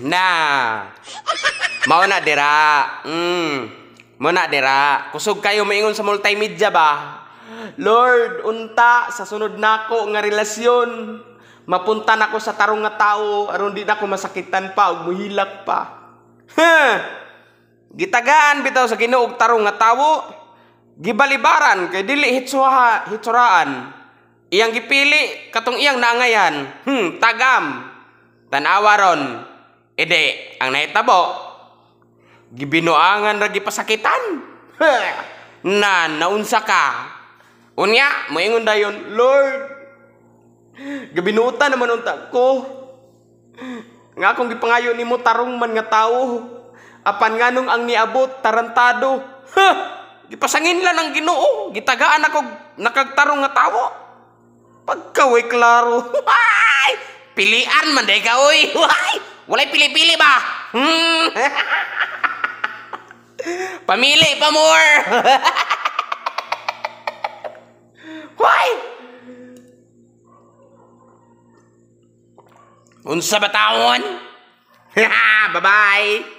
Na. Mao na dira. Mo na dira. Kusog kayo maingon sa multimedia ba? Lord, unta sa sunod nako nga relasyon. Mapunta nako sa tarong nga tao aron di nako masakitan pa ug muhilak pa. Gitagaan bitaw sa Ginoo og tarong nga tawo. Gibalibaran kay dili hitsuraan. Iyang gipili katong iyang naangayan. Tagam. Tanawa ron. Ede, ang nahitabo. Gibinuangan ra gipasakitan. Naunsa ka. Unya, moingon dayon, Lord. Gabinutan naman unta ko. Nga akong gipangayo nimo tarong man nga tawo. Apan nganong ang niabot tarantado. Gipasangin lang ang Ginoo. Gitagaan ako nakagtarong nga tawo. Pagkaway klaro. Pilian man day ka, oy. Walay pili-pili ba? Pamili pa more. Why? Unsa ba taon? Bye-bye.